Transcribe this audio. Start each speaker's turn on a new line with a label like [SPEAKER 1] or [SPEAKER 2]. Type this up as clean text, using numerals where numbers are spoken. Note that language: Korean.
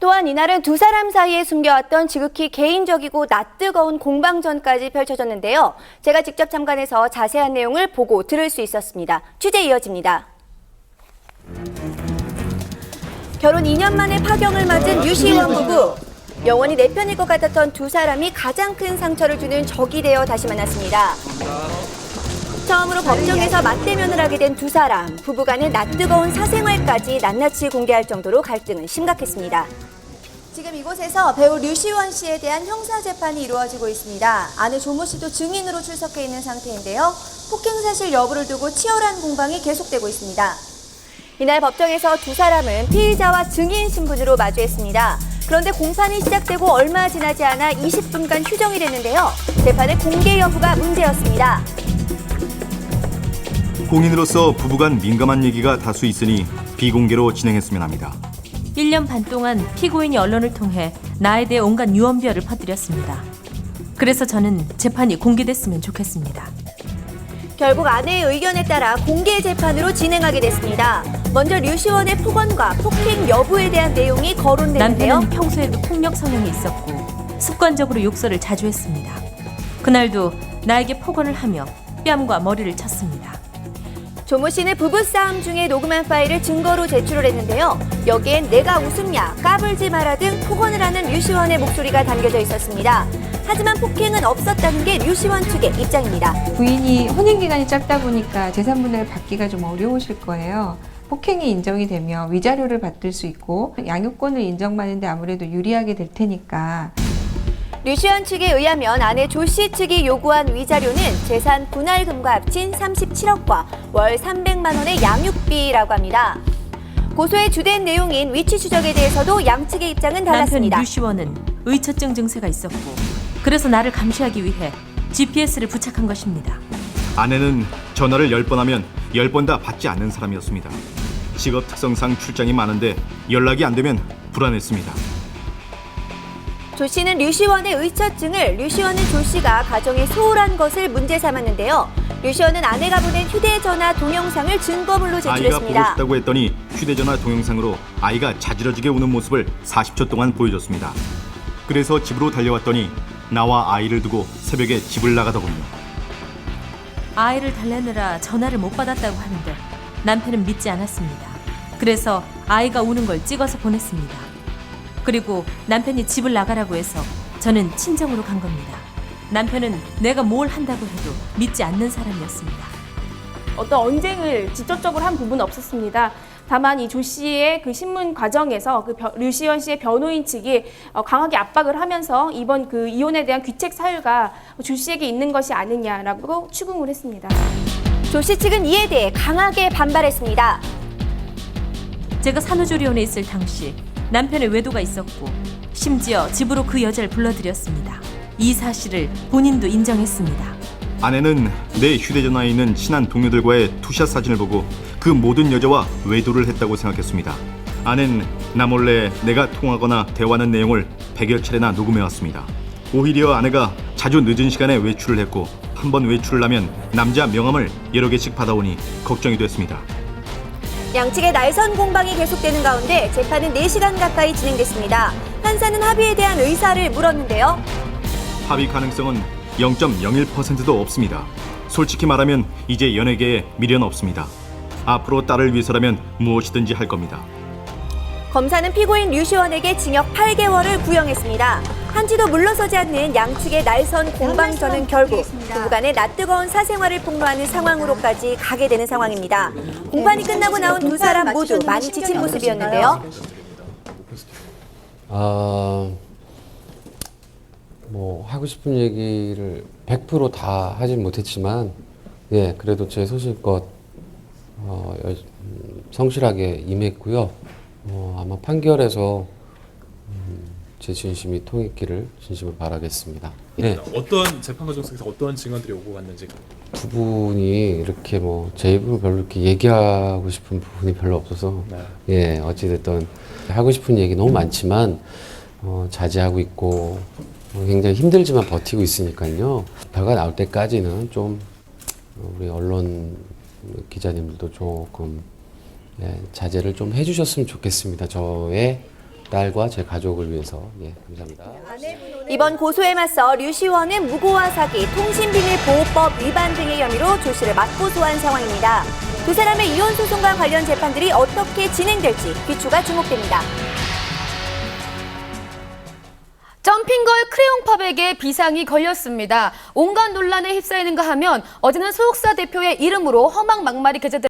[SPEAKER 1] 또한 이날은 두 사람 사이에 숨겨왔던 지극히 개인적이고 낯뜨거운 공방전까지 펼쳐졌는데요. 제가 직접 참관해서 자세한 내용을 보고 들을 수 있었습니다. 취재 이어집니다. 결혼 2년 만에 파경을 맞은 류시원 부부. 영원히 내 편일 것 같았던 두 사람이 가장 큰 상처를 주는 적이 되어 다시 만났습니다. 처음으로 법정에서 맞대면을 하게 된 두 사람. 부부간의 낯뜨거운 사생활까지 낱낱이 공개할 정도로 갈등은 심각했습니다. 지금 이곳에서 배우 류시원 씨에 대한 형사재판이 이루어지고 있습니다. 아내 조모 씨도 증인으로 출석해 있는 상태인데요. 폭행 사실 여부를 두고 치열한 공방이 계속되고 있습니다. 이날 법정에서 두 사람은 피의자와 증인 신분으로 마주했습니다. 그런데 공판이 시작되고 얼마 지나지 않아 20분간 휴정이 됐는데요. 재판의 공개 여부가 문제였습니다.
[SPEAKER 2] 공인으로서 부부간 민감한 얘기가 다수 있으니 비공개로 진행했으면 합니다.
[SPEAKER 3] 1년 반 동안 피고인이 언론을 통해 나에 대해 온갖 유언비어를 퍼뜨렸습니다. 그래서 저는 재판이 공개됐으면 좋겠습니다.
[SPEAKER 1] 결국 아내의 의견에 따라 공개 재판으로 진행하게 됐습니다. 먼저 류시원의 폭언과 폭행 여부에 대한 내용이 거론되는데요.
[SPEAKER 3] 남편은 평소에도 폭력 성향이 있었고 습관적으로 욕설을 자주 했습니다. 그날도 나에게 폭언을 하며 뺨과 머리를 쳤습니다.
[SPEAKER 1] 조모 씨는 부부싸움 중에 녹음한 파일을 증거로 제출을 했는데요. 여기엔 내가 웃음냐, 까불지 마라 등 폭언을 하는 류시원의 목소리가 담겨져 있었습니다. 하지만 폭행은 없었다는 게 류시원 측의 입장입니다.
[SPEAKER 4] 부인이 혼인기간이 짧다 보니까 재산분할 받기가 좀 어려우실 거예요. 폭행이 인정이 되면 위자료를 받을 수 있고 양육권을 인정받는데 아무래도 유리하게 될 테니까.
[SPEAKER 1] 류시원 측에 의하면 아내 조 씨 측이 요구한 위자료는 재산 분할금과 합친 37억과 월 300만 원의 양육비라고 합니다. 고소의 주된 내용인 위치 추적에 대해서도 양측의 입장은 달랐습니다.
[SPEAKER 3] 남편 류시원은 의처증 증세가 있었고 그래서 나를 감시하기 위해 GPS를 부착한 것입니다.
[SPEAKER 2] 아내는 전화를 10번 하면 10번 다 받지 않는 사람이었습니다. 직업 특성상 출장이 많은데 연락이 안 되면 불안했습니다.
[SPEAKER 1] 조 씨는 류시원의 의처증을 류시원은 조 씨가 가정에 소홀한 것을 문제 삼았는데요. 류시원은 아내가 보낸 휴대전화 동영상을 증거물로
[SPEAKER 2] 아이가 보고
[SPEAKER 1] 제출했습니다.
[SPEAKER 2] 싶다고 했더니 휴대전화 동영상으로 아이가 자지러지게 우는 모습을 40초 동안 보여줬습니다. 그래서 집으로 달려왔더니 나와 아이를 두고 새벽에 집을 나가더군요.
[SPEAKER 3] 아이를 달래느라 전화를 못 받았다고 하는데 남편은 믿지 않았습니다. 그래서 아이가 우는 걸 찍어서 보냈습니다. 그리고 남편이 집을 나가라고 해서 저는 친정으로 간 겁니다. 남편은 내가 뭘 한다고 해도 믿지 않는 사람이었습니다.
[SPEAKER 5] 어떤 언쟁을 직접적으로 한 부분은 없었습니다. 다만 이 조 씨의 그 신문 과정에서 류시원 씨의 변호인 측이 강하게 압박을 하면서 이번 그 이혼에 대한 귀책 사유가 조 씨에게 있는 것이 아니냐라고 추궁을 했습니다.
[SPEAKER 1] 조 씨 측은 이에 대해 강하게 반발했습니다.
[SPEAKER 3] 제가 산후조리원에 있을 당시 남편의 외도가 있었고 심지어 집으로 그 여자를 불러들였습니다. 이 사실을 본인도 인정했습니다.
[SPEAKER 2] 아내는 내 휴대전화에 있는 친한 동료들과의 투샷 사진을 보고 그 모든 여자와 외도를 했다고 생각했습니다. 아내는 나 몰래 내가 통화하거나 대화하는 내용을 100여 차례나 녹음해왔습니다. 오히려 아내가 자주 늦은 시간에 외출을 했고 한 번 외출을 하면 남자 명함을 여러 개씩 받아오니 걱정이 됐습니다.
[SPEAKER 1] 양측의 날선 공방이 계속되는 가운데 재판은 4시간 가까이 진행됐습니다. 판사는 합의에 대한 의사를 물었는데요.
[SPEAKER 2] 합의 가능성은 0.01%도 없습니다. 솔직히 말하면 이제 연예계에 미련 없습니다. 앞으로 딸을 위해서라면 무엇이든지 할 겁니다.
[SPEAKER 1] 검사는 피고인 류시원에게 징역 8개월을 구형했습니다. 한치도 물러서지 않는 양측의 날선 공방전은 결국 부부간의 낯뜨거운 사생활을 폭로하는 상황으로까지 가게 되는 상황입니다. 공판이 끝나고 나온 두 사람 모두 많이 지친 모습이었는데요.
[SPEAKER 6] 뭐 하고 싶은 얘기를 100% 다 하진 못했지만 예, 그래도 제 소신껏 성실하게 임했고요. 아마 판결에서 제 진심이 통했기를 진심을 바라겠습니다. 네.
[SPEAKER 7] 어떤 재판 과정 속에서 어떤 증언들이 오고 갔는지.
[SPEAKER 6] 부분이 이렇게 뭐 제 입으로 별로 이렇게 얘기하고 싶은 부분이 별로 없어서
[SPEAKER 7] 네.
[SPEAKER 6] 예, 어찌됐든 하고 싶은 얘기 너무 많지만 자제하고 있고 굉장히 힘들지만 버티고 있으니까요. 결과 나올 때까지는 좀 우리 언론 기자님들도 조금 자제를 좀 해주셨으면 좋겠습니다. 저의 딸과 제 가족을 위해서 감사합니다.
[SPEAKER 1] 이번 고소에 맞서 류시원은 무고와 사기, 통신비밀보호법 위반 등의 혐의로 조 씨를 맞고소한 상황입니다. 두 사람의 이혼 소송과 관련 재판들이 어떻게 진행될지 귀추가 주목됩니다.
[SPEAKER 8] 점핑걸 크레용팝에게 비상이 걸렸습니다. 온갖 논란에 휩싸이는가 하면 어제는 소속사 대표의 이름으로 허망 막말이 게재됐습니다.